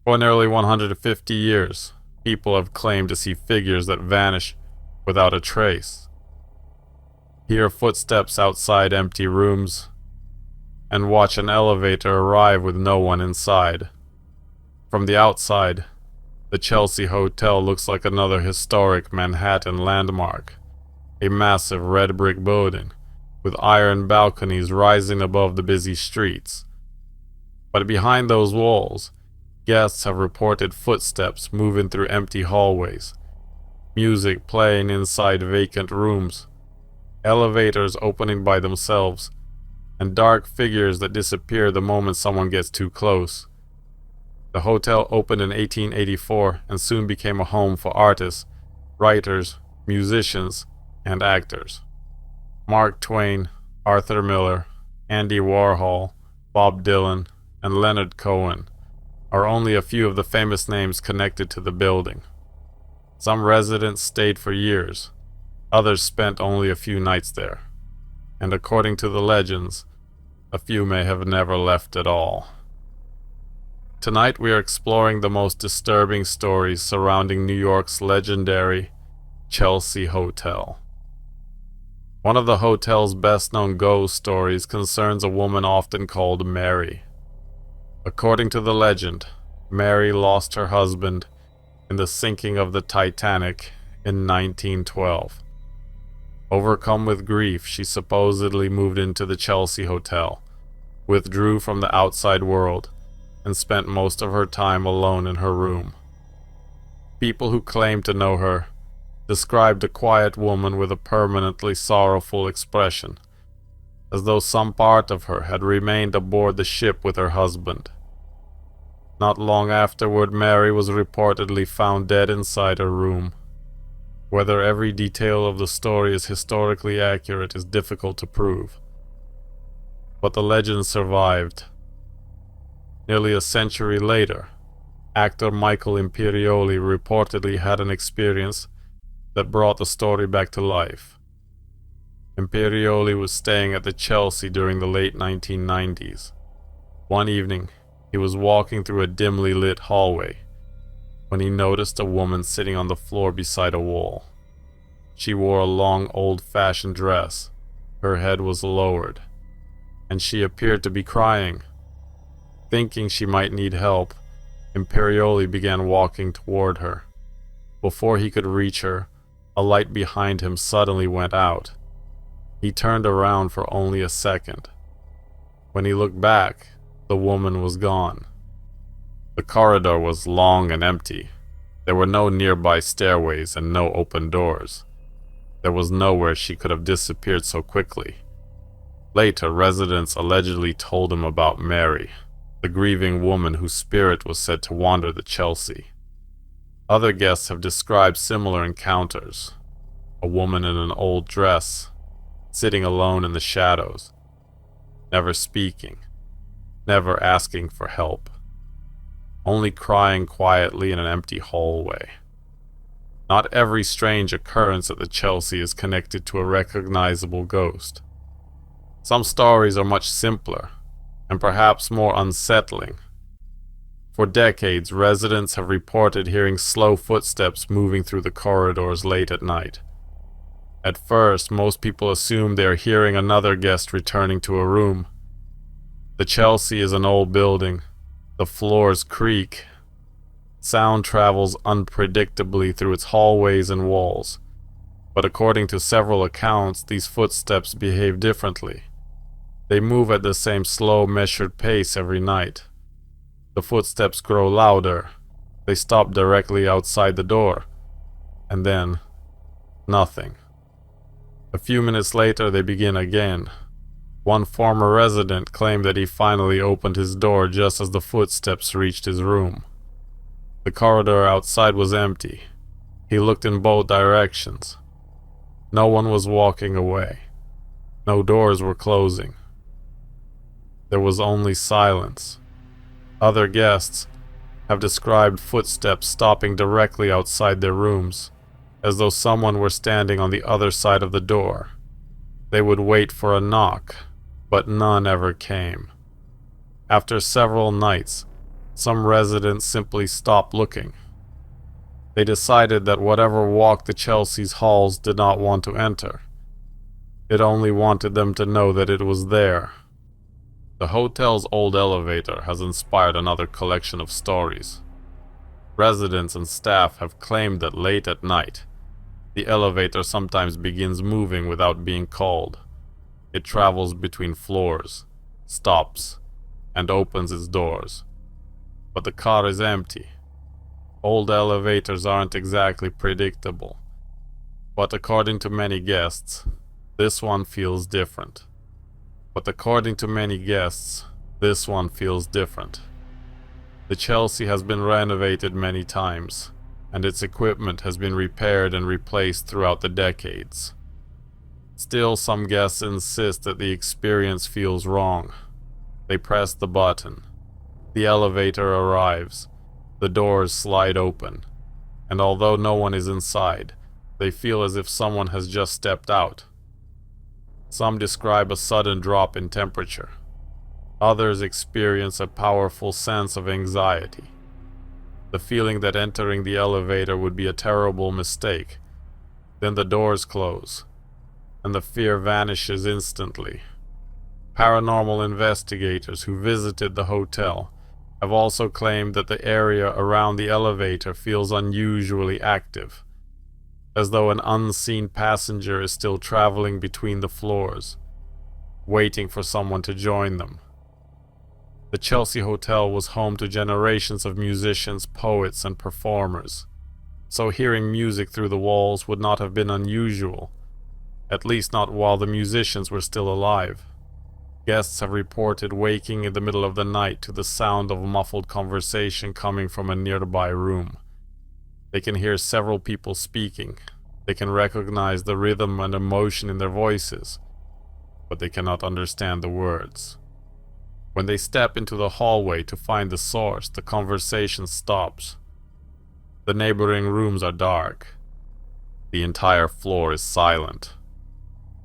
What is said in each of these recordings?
For nearly 150 years, people have claimed to see figures that vanish without a trace, hear footsteps outside empty rooms, and watch an elevator arrive with no one inside. From the outside, the Chelsea Hotel looks like another historic Manhattan landmark, a massive red brick building with iron balconies rising above the busy streets. But behind those walls, guests have reported footsteps moving through empty hallways, music playing inside vacant rooms, elevators opening by themselves, and dark figures that disappear the moment someone gets too close. The hotel opened in 1884 and soon became a home for artists, writers, musicians, and actors. Mark Twain, Arthur Miller, Andy Warhol, Bob Dylan, and Leonard Cohen are only a few of the famous names connected to the building. Some residents stayed for years, others spent only a few nights there, and according to the legends, a few may have never left at all. Tonight we are exploring the most disturbing stories surrounding New York's legendary Chelsea Hotel. One of the hotel's best-known ghost stories concerns a woman often called Mary. According to the legend, Mary lost her husband in the sinking of the Titanic in 1912. Overcome with grief, she supposedly moved into the Chelsea Hotel, withdrew from the outside world, and spent most of her time alone in her room. People who claimed to know her described a quiet woman with a permanently sorrowful expression, as though some part of her had remained aboard the ship with her husband. Not long afterward, Mary was reportedly found dead inside her room. Whether every detail of the story is historically accurate is difficult to prove, but the legend survived. Nearly a century later, actor Michael Imperioli reportedly had an experience that brought the story back to life. Imperioli was staying at the Chelsea during the late 1990s. One evening, he was walking through a dimly lit hallway when he noticed a woman sitting on the floor beside a wall. She wore a long, old-fashioned dress, her head was lowered, and she appeared to be crying. Thinking she might need help, Imperioli began walking toward her. Before he could reach her, a light behind him suddenly went out. He turned around for only a second. When he looked back, the woman was gone. The corridor was long and empty. There were no nearby stairways and no open doors. There was nowhere she could have disappeared so quickly. Later, residents allegedly told him about Mary, the grieving woman whose spirit was said to wander the Chelsea. Other guests have described similar encounters. A woman in an old dress, sitting alone in the shadows, never speaking, never asking for help, only crying quietly in an empty hallway. Not every strange occurrence at the Chelsea is connected to a recognizable ghost. Some stories are much simpler, and perhaps more unsettling. For decades, residents have reported hearing slow footsteps moving through the corridors late at night. At first, most people assume they are hearing another guest returning to a room. The Chelsea is an old building. The floors creak. Sound travels unpredictably through its hallways and walls. But according to several accounts, these footsteps behave differently. They move at the same slow, measured pace every night. The footsteps grow louder. They stop directly outside the door. And then, nothing. A few minutes later, they begin again. One former resident claimed that he finally opened his door just as the footsteps reached his room. The corridor outside was empty. He looked in both directions. No one was walking away. No doors were closing. There was only silence. Other guests have described footsteps stopping directly outside their rooms, as though someone were standing on the other side of the door. They would wait for a knock, but none ever came. After several nights, Some residents simply stopped looking. They decided that whatever walked the Chelsea's halls did not want to enter. It only wanted them to know that it was there. The hotel's old elevator has inspired another collection of stories. Residents and staff have claimed that late at night, the elevator sometimes begins moving without being called. It travels between floors, stops, and opens its doors. But the car is empty. Old elevators aren't exactly predictable. But according to many guests, this one feels different. The Chelsea has been renovated many times, and its equipment has been repaired and replaced throughout the decades. Still, some guests insist that the experience feels wrong. They press the button. The elevator arrives. The doors slide open. And although no one is inside, they feel as if someone has just stepped out. Some describe a sudden drop in temperature. Others experience a powerful sense of anxiety. The feeling that entering the elevator would be a terrible mistake. Then the doors close, and the fear vanishes instantly. Paranormal investigators who visited the hotel have also claimed that the area around the elevator feels unusually active, as though an unseen passenger is still traveling between the floors, waiting for someone to join them. The Chelsea Hotel was home to generations of musicians, poets, and performers, so hearing music through the walls would not have been unusual, at least not while the musicians were still alive. Guests have reported waking in the middle of the night to the sound of muffled conversation coming from a nearby room. They can hear several people speaking. They can recognize the rhythm and emotion in their voices, but they cannot understand the words. When they step into the hallway to find the source, the conversation stops. The neighboring rooms are dark. The entire floor is silent.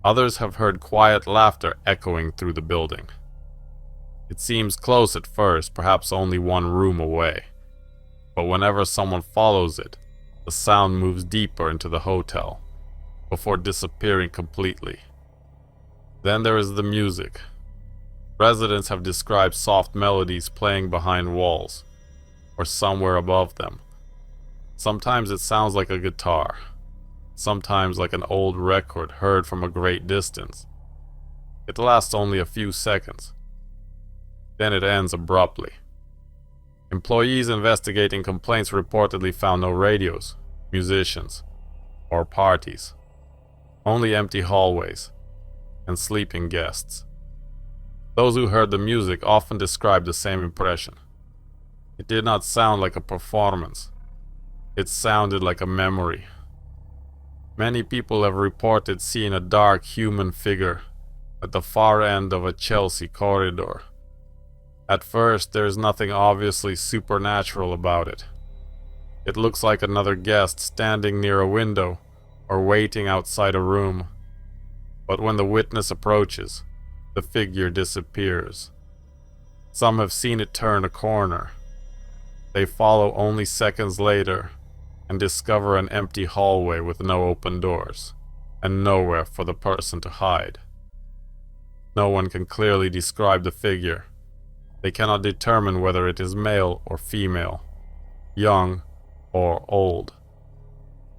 Others have heard quiet laughter echoing through the building. It seems close at first, perhaps only one room away. But whenever someone follows it, the sound moves deeper into the hotel, before disappearing completely. Then there is the music. Residents have described soft melodies playing behind walls, or somewhere above them. Sometimes it sounds like a guitar, sometimes like an old record heard from a great distance. It lasts only a few seconds. Then it ends abruptly. Employees investigating complaints reportedly found no radios, musicians, or parties. Only empty hallways and sleeping guests. Those who heard the music often described the same impression. It did not sound like a performance. It sounded like a memory. Many people have reported seeing a dark human figure at the far end of a Chelsea corridor. At first, there is nothing obviously supernatural about it. It looks like another guest standing near a window or waiting outside a room. But when the witness approaches, the figure disappears. Some have seen it turn a corner. They follow only seconds later and discover an empty hallway with no open doors and nowhere for the person to hide. No one can clearly describe the figure. They cannot determine whether it is male or female, young or old.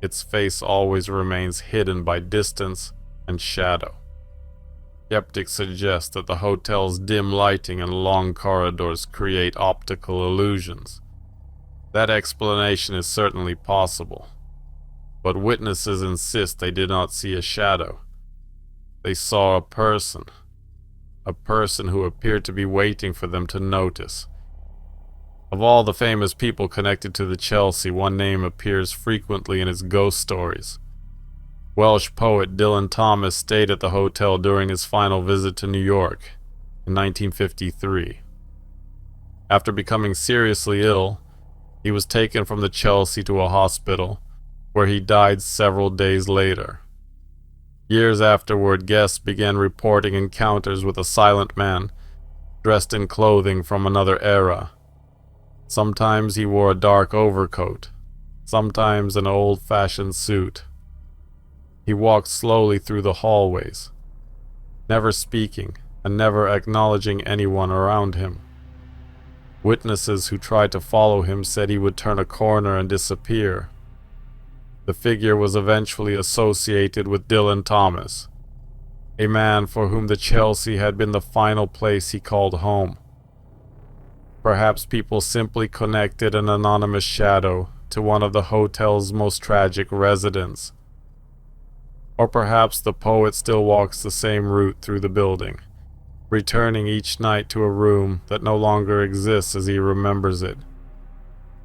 Its face always remains hidden by distance and shadow. Skeptics suggest that the hotel's dim lighting and long corridors create optical illusions. That explanation is certainly possible, but witnesses insist they did not see a shadow. They saw a person who appeared to be waiting for them to notice. Of all the famous people connected to the Chelsea, one name appears frequently in its ghost stories. Welsh poet Dylan Thomas stayed at the hotel during his final visit to New York in 1953. After becoming seriously ill, he was taken from the Chelsea to a hospital, where he died several days later. Years afterward, guests began reporting encounters with a silent man, dressed in clothing from another era. Sometimes he wore a dark overcoat, sometimes an old-fashioned suit. He walked slowly through the hallways, never speaking and never acknowledging anyone around him. Witnesses who tried to follow him said he would turn a corner and disappear. The figure was eventually associated with Dylan Thomas, a man for whom the Chelsea had been the final place he called home. Perhaps people simply connected an anonymous shadow to one of the hotel's most tragic residents. Or perhaps the poet still walks the same route through the building, returning each night to a room that no longer exists as he remembers it.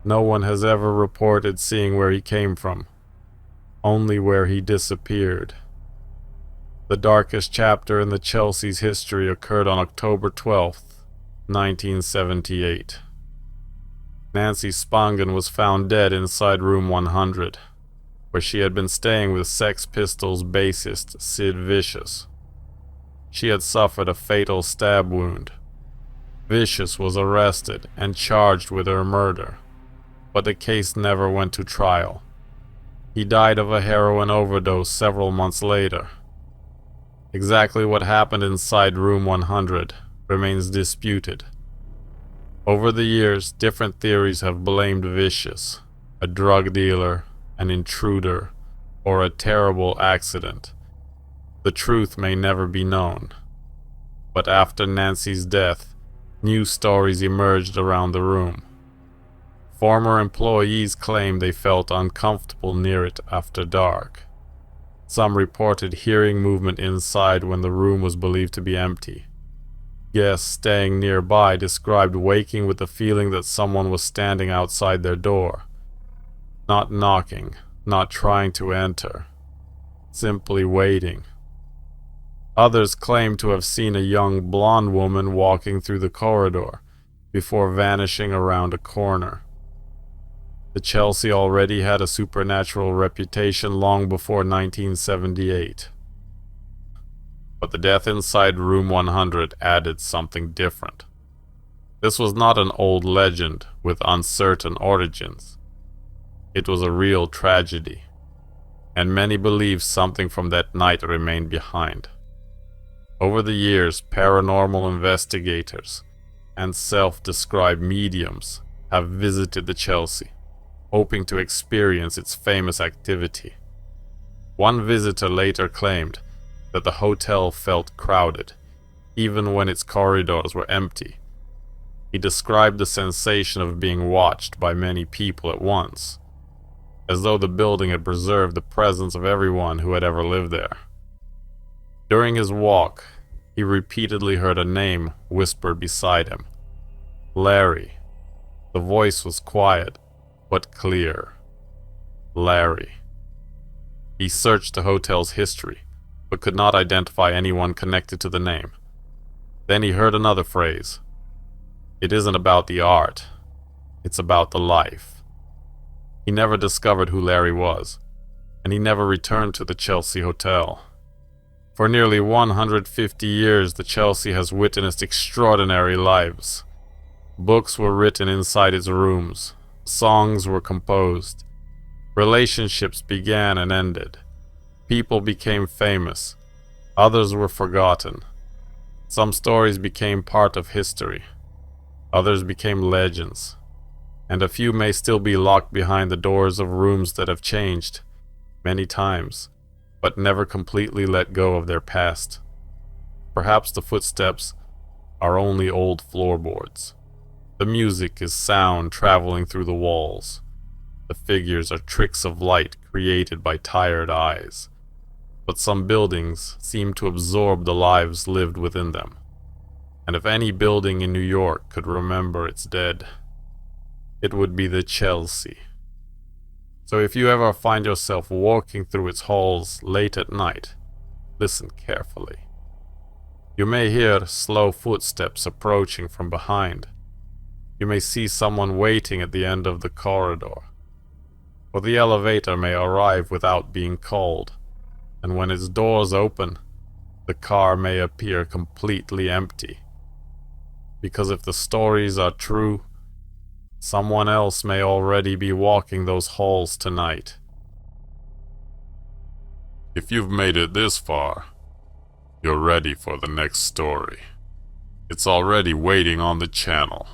No one has ever reported seeing where he came from, only where he disappeared. The darkest chapter in the Chelsea's history occurred on October 12th, 1978. Nancy Spangen was found dead inside room 100, where she had been staying with Sex Pistols bassist Sid Vicious. She had suffered a fatal stab wound. Vicious was arrested and charged with her murder, but the case never went to trial. He died of a heroin overdose several months later. Exactly what happened inside room 100 remains disputed. Over the years, different theories have blamed Vicious, a drug dealer, an intruder, or a terrible accident. The truth may never be known. But after Nancy's death, new stories emerged around the room. Former employees claimed they felt uncomfortable near it after dark. Some reported hearing movement inside when the room was believed to be empty. Guests staying nearby described waking with the feeling that someone was standing outside their door. Not knocking, not trying to enter, simply waiting. Others claimed to have seen a young blonde woman walking through the corridor before vanishing around a corner. The Chelsea already had a supernatural reputation long before 1978. But the death inside room 100 added something different. This was not an old legend with uncertain origins. It was a real tragedy, and many believe something from that night remained behind. Over the years, paranormal investigators and self-described mediums have visited the Chelsea, hoping to experience its famous activity. One visitor later claimed that the hotel felt crowded, even when its corridors were empty. He described the sensation of being watched by many people at once, as though the building had preserved the presence of everyone who had ever lived there. During his walk, he repeatedly heard a name whispered beside him. Larry. The voice was quiet, but clear. Larry. He searched the hotel's history, but could not identify anyone connected to the name. Then he heard another phrase. It isn't about the art. It's about the life. He never discovered who Larry was, and he never returned to the Chelsea Hotel. For nearly 150 years, the Chelsea has witnessed extraordinary lives. Books were written inside its rooms. Songs were composed. Relationships began and ended. People became famous. Others were forgotten. Some stories became part of history. Others became legends. And a few may still be locked behind the doors of rooms that have changed many times, but never completely let go of their past. Perhaps the footsteps are only old floorboards. The music is sound traveling through the walls. The figures are tricks of light created by tired eyes. But some buildings seem to absorb the lives lived within them. And if any building in New York could remember its dead, it would be the Chelsea. So if you ever find yourself walking through its halls late at night, listen carefully. You may hear slow footsteps approaching from behind. You may see someone waiting at the end of the corridor. Or the elevator may arrive without being called, and when its doors open, the car may appear completely empty. Because if the stories are true, Someone else may already be walking those halls tonight. If you've made it this far, you're ready for the next story. It's already waiting on the channel.